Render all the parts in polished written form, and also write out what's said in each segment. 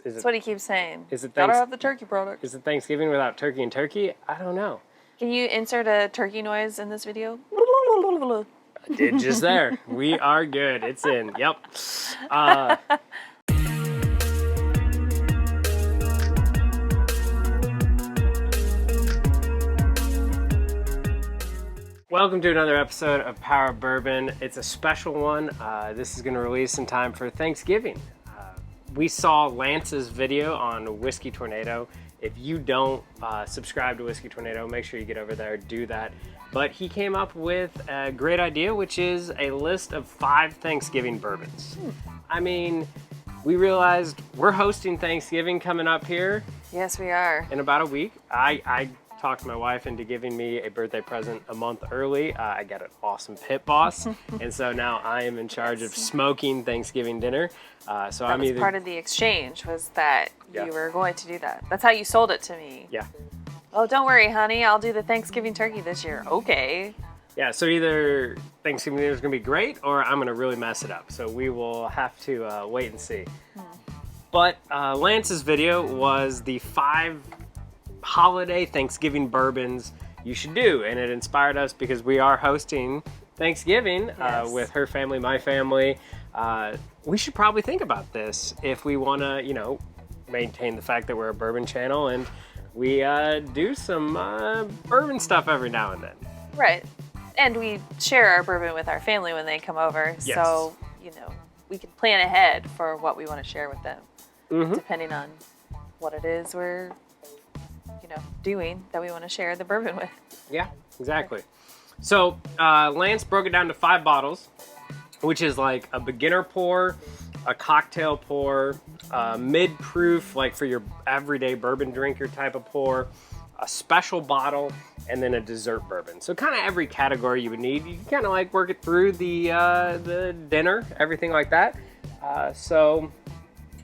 Is That's what he keeps saying. Is it Gotta have the turkey product. Is it Thanksgiving without turkey and turkey? I don't know. Can you insert a turkey noise in this video? I did just there. We are good. It's in. Yep. Welcome to another episode of Power of Bourbon. It's a special one. This is going to release in time for Thanksgiving. We saw Lance's video on Whiskey Tornado. If you don't subscribe to Whiskey Tornado, make sure you get over there, do that. But he came up with a great idea, which is a list of 5 Thanksgiving bourbons. I mean, we realized we're hosting Thanksgiving coming up here. Yes, we are. In about a week. I talked my wife into giving me a birthday present a month early. I got an awesome pit boss, and so now I am in charge of smoking Thanksgiving dinner. So that was part of the exchange, was that you were going to do that. That's how you sold it to me. Yeah. Oh, don't worry, honey. I'll do the Thanksgiving turkey this year. Okay. Yeah, so either Thanksgiving dinner is going to be great, or I'm going to really mess it up. So we will have to wait and see. But Lance's video was the 5 holiday Thanksgiving bourbons you should do, and it inspired us because we are hosting Thanksgiving with her family, my family. We should probably think about this if we want to, you know, maintain the fact that we're a bourbon channel, and we do some bourbon stuff every now and then. Right. And we share our bourbon with our family when they come over, so, you know, we can plan ahead for what we want to share with them, depending on what it is we're doing that we want to share the bourbon with. Yeah, exactly. So Lance broke it down to 5 bottles, which is like a beginner pour, a cocktail pour, mid-proof, like for your everyday bourbon drinker type of pour, a special bottle, and then a dessert bourbon. So kind of every category you would need. You can kind of like work it through the dinner, everything like that. So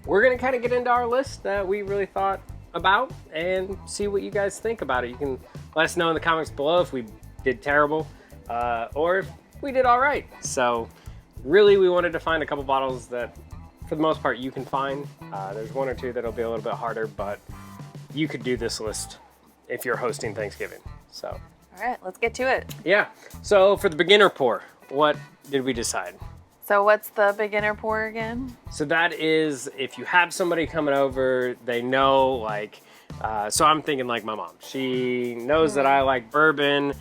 we're going to kind of get into our list that we really thought about and see what you guys think about it. You can let us know in the comments below if we did terrible or if we did all right. So really we wanted to find a couple bottles that for the most part you can find. There's 1 or 2 that'll be a little bit harder, but you could do this list if you're hosting Thanksgiving. So all right, let's get to it. Yeah, so for the beginner pour, what did we decide? So what's the beginner pour again? So that is if you have somebody coming over, they know, like, so I'm thinking like my mom. She knows that I like bourbon.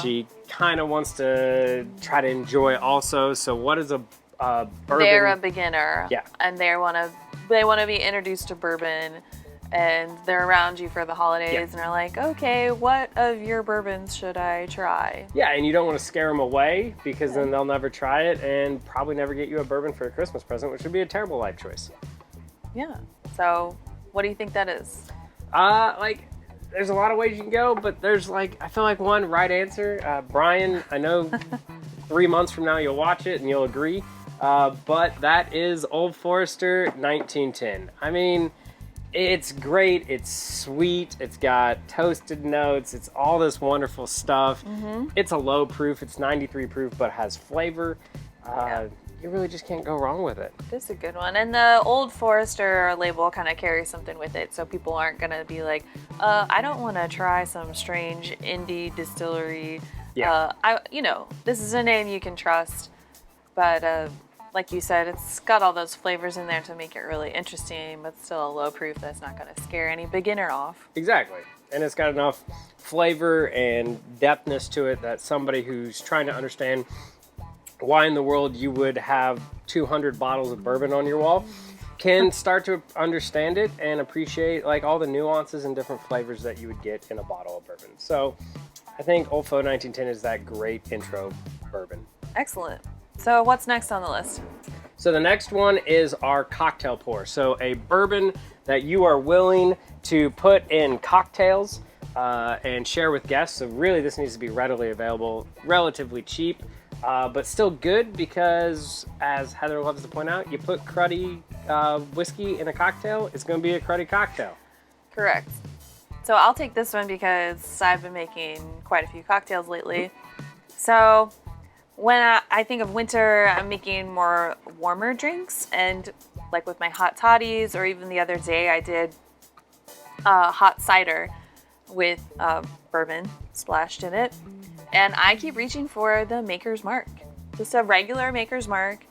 She kind of wants to try to enjoy also. So what is a bourbon? They're a beginner. Yeah. And they want to be introduced to bourbon, and they're around you for the holidays, and are like, okay, what of your bourbons should I try? Yeah, and you don't want to scare them away, because then they'll never try it and probably never get you a bourbon for a Christmas present, which would be a terrible life choice. Yeah. So what do you think that is? Like, there's a lot of ways you can go, but there's like, I feel like one right answer. Brian, I know 3 months from now you'll watch it and you'll agree, but that is Old Forester 1910. I mean, it's great, it's sweet, it's got toasted notes, it's all this wonderful stuff. It's a low proof, it's 93 proof, but has flavor. You really just can't go wrong with it. This is a good one. And the Old Forester label kind of carries something with it, so people aren't going to be like, I don't want to try some strange indie distillery. Yeah. This is a name you can trust, but like you said, it's got all those flavors in there to make it really interesting, but still a low proof that's not going to scare any beginner off. Exactly. And it's got enough flavor and depthness to it that somebody who's trying to understand why in the world you would have 200 bottles of bourbon on your wall can start to understand it and appreciate like all the nuances and different flavors that you would get in a bottle of bourbon. So I think Old Fo 1910 is that great intro bourbon. Excellent. So what's next on the list? So the next one is our cocktail pour. So a bourbon that you are willing to put in cocktails and share with guests. So really this needs to be readily available, relatively cheap, but still good because, as Heather loves to point out, you put cruddy whiskey in a cocktail, it's going to be a cruddy cocktail. Correct. So I'll take this one because I've been making quite a few cocktails lately. So when I think of winter, I'm making more warmer drinks, and like with my hot toddies, or even the other day I did hot cider with bourbon splashed in it. And I keep reaching for the Maker's Mark, just a regular Maker's Mark.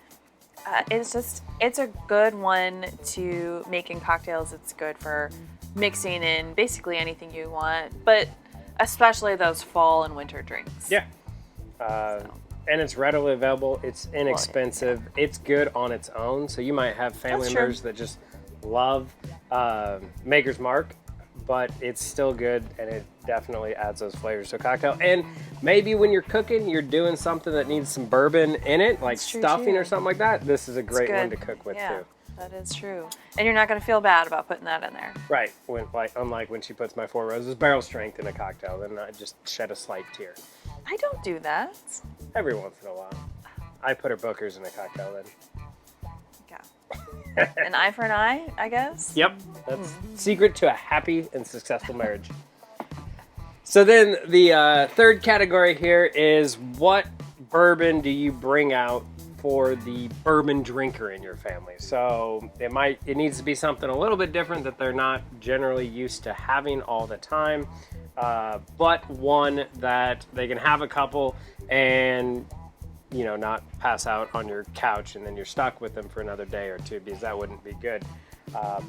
It's a good one to make in cocktails. It's good for mixing in basically anything you want, but especially those fall and winter drinks. Yeah. And it's readily available. It's inexpensive. Well, yeah. It's good on its own. So you might have family members that just love Maker's Mark, but it's still good, and it definitely adds those flavors to a cocktail. And maybe when you're cooking, you're doing something that needs some bourbon in it, like stuffing or something like that. This is a great one to cook with too. That is true. And you're not going to feel bad about putting that in there. Right. Unlike when she puts my Four Roses barrel strength in a cocktail, then I just shed a slight tear. I don't do that. Every once in a while. I put her Booker's in a cocktail then. Yeah. An eye for an eye, I guess? Yep. That's secret to a happy and successful marriage. So then the third category here is, what bourbon do you bring out for the bourbon drinker in your family? So it needs to be something a little bit different that they're not generally used to having all the time, but one that they can have a couple and not pass out on your couch and then you're stuck with them for another day or two, because that wouldn't be good,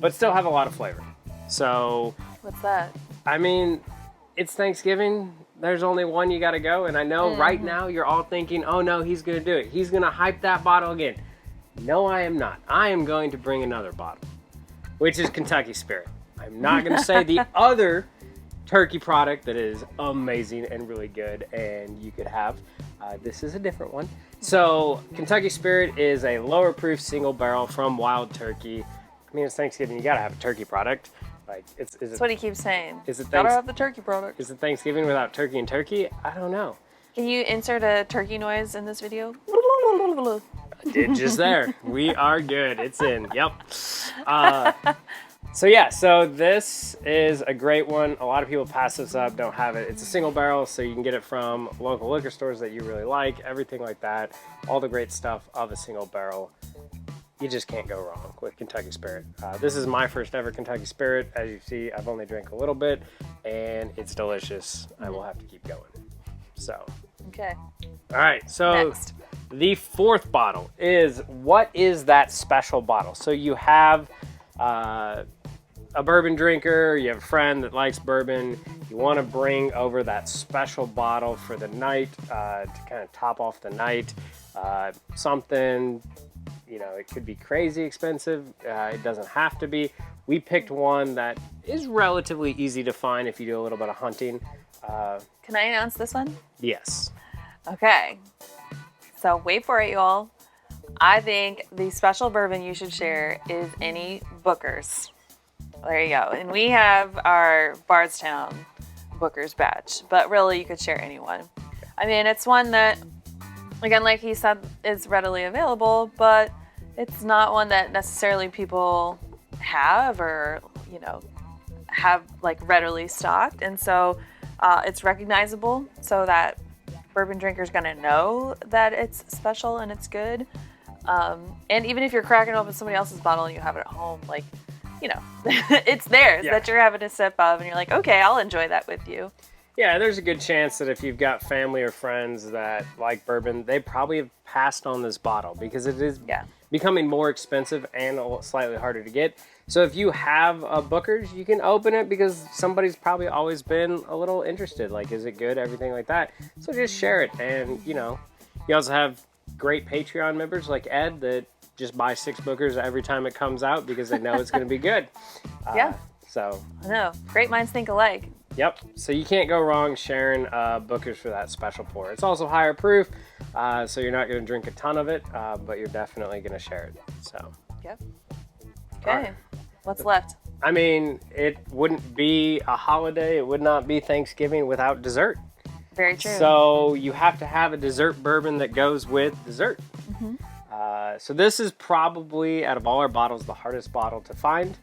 but still have a lot of flavor. So what's that? I mean, it's Thanksgiving. There's only one you got to go. And I know right now you're all thinking, oh no, he's going to do it. He's going to hype that bottle again. No, I am not. I am going to bring another bottle, which is Kentucky Spirit. I'm not going to say the other turkey product that is amazing and really good and you could have. This is a different one. So Kentucky Spirit is a lower proof single barrel from Wild Turkey. I mean, it's Thanksgiving. You got to have a turkey product. Like, that's what he keeps saying. Is it gotta have the turkey product? Is it Thanksgiving without turkey and turkey? I don't know. Can you insert a turkey noise in this video? I did just there. We are good. It's in. Yep. So this is a great one. A lot of people pass this up, don't have it. It's a single barrel, so you can get it from local liquor stores that you really like, everything like that. All the great stuff of a single barrel. You just can't go wrong with Kentucky Spirit. This is my first ever Kentucky Spirit. As you see, I've only drank a little bit, and it's delicious. I will have to keep going. So. Okay. All right. So next. The fourth bottle is, what is that special bottle? So you have a bourbon drinker, you have a friend that likes bourbon, you want to bring over that special bottle for the night to kind of top off the night. Something, it could be crazy expensive. It doesn't have to be. We picked one that is relatively easy to find if you do a little bit of hunting. Can I announce this one? Yes. Okay. So wait for it, y'all. I think the special bourbon you should share is any Booker's. There you go. And we have our Bardstown Booker's batch, but really you could share anyone. I mean, it's one that, again, like he said, is readily available, but it's not one that necessarily people have or, have like readily stocked. And so it's recognizable, so that bourbon drinker's gonna know that it's special and it's good. And even if you're cracking open somebody else's bottle and you have it at home, like, it's theirs that you're having a sip of, and you're like, okay, I'll enjoy that with you. Yeah, there's a good chance that if you've got family or friends that like bourbon, they probably have passed on this bottle because it is becoming more expensive and slightly harder to get. So if you have a Booker's, you can open it because somebody's probably always been a little interested. Like, is it good? Everything like that. So just share it. And, you also have great Patreon members like Ed that just buy 6 Booker's every time it comes out because they know it's going to be good. So I know. Great minds think alike. Yep. So you can't go wrong sharing Booker's for that special pour. It's also higher proof, so you're not going to drink a ton of it, but you're definitely going to share it. So. Yep. Okay. Right. What's left? I mean, it wouldn't be a holiday. It would not be Thanksgiving without dessert. Very true. So you have to have a dessert bourbon that goes with dessert. Mm-hmm. So this is probably, out of all our bottles, the hardest bottle to find.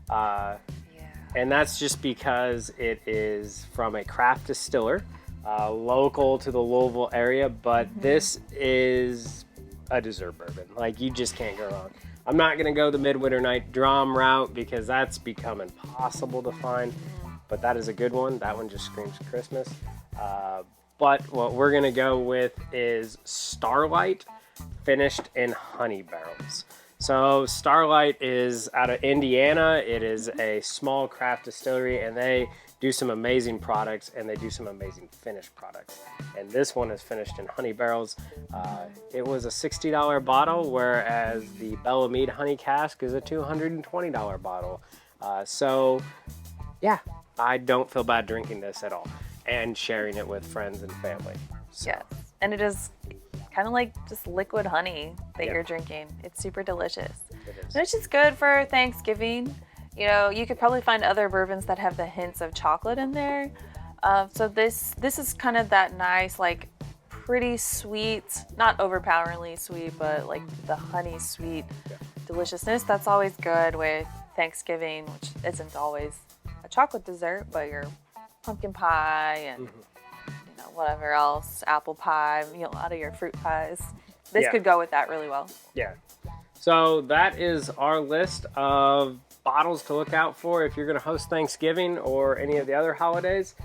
And that's just because it is from a craft distiller, local to the Louisville area, but this is a dessert bourbon. Like, you just can't go wrong. I'm not going to go the Midwinter Night Drum route because that's become impossible to find. But that is a good one. That one just screams Christmas. But what we're going to go with is Starlight finished in honey barrels. So Starlight is out of Indiana. It is a small craft distillery, and they do some amazing products, and they do some amazing finished products. And this one is finished in honey barrels. It was a $60 bottle, whereas the Bella Mead honey cask is a $220 bottle. So yeah, I don't feel bad drinking this at all, and sharing it with friends and family. So. Yes, and it is kind of like just liquid honey that you're drinking. It's super delicious. It is. And it's just good for Thanksgiving. You know, you could probably find other bourbons that have the hints of chocolate in there. So this is kind of that nice, like pretty sweet, not overpoweringly sweet, but like the honey sweet deliciousness. That's always good with Thanksgiving, which isn't always a chocolate dessert, but your pumpkin pie and you know, whatever else, apple pie, you know, a lot of your fruit pies. This could go with that really well. Yeah. So that is our list of bottles to look out for if you're going to host Thanksgiving or any of the other holidays.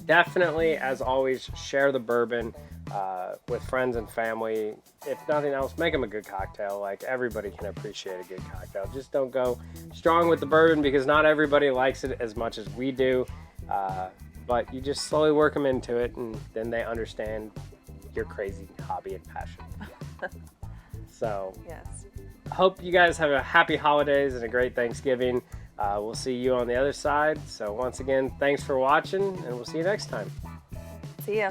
Definitely, as always, share the bourbon with friends and family. If nothing else, make them a good cocktail. Like, everybody can appreciate a good cocktail. Just don't go strong with the bourbon because not everybody likes it as much as we do. But you just slowly work them into it, and then they understand your crazy hobby and passion. So, yes. Hope you guys have a happy holidays and a great Thanksgiving. We'll see you on the other side. So once again, thanks for watching, and we'll see you next time. See ya.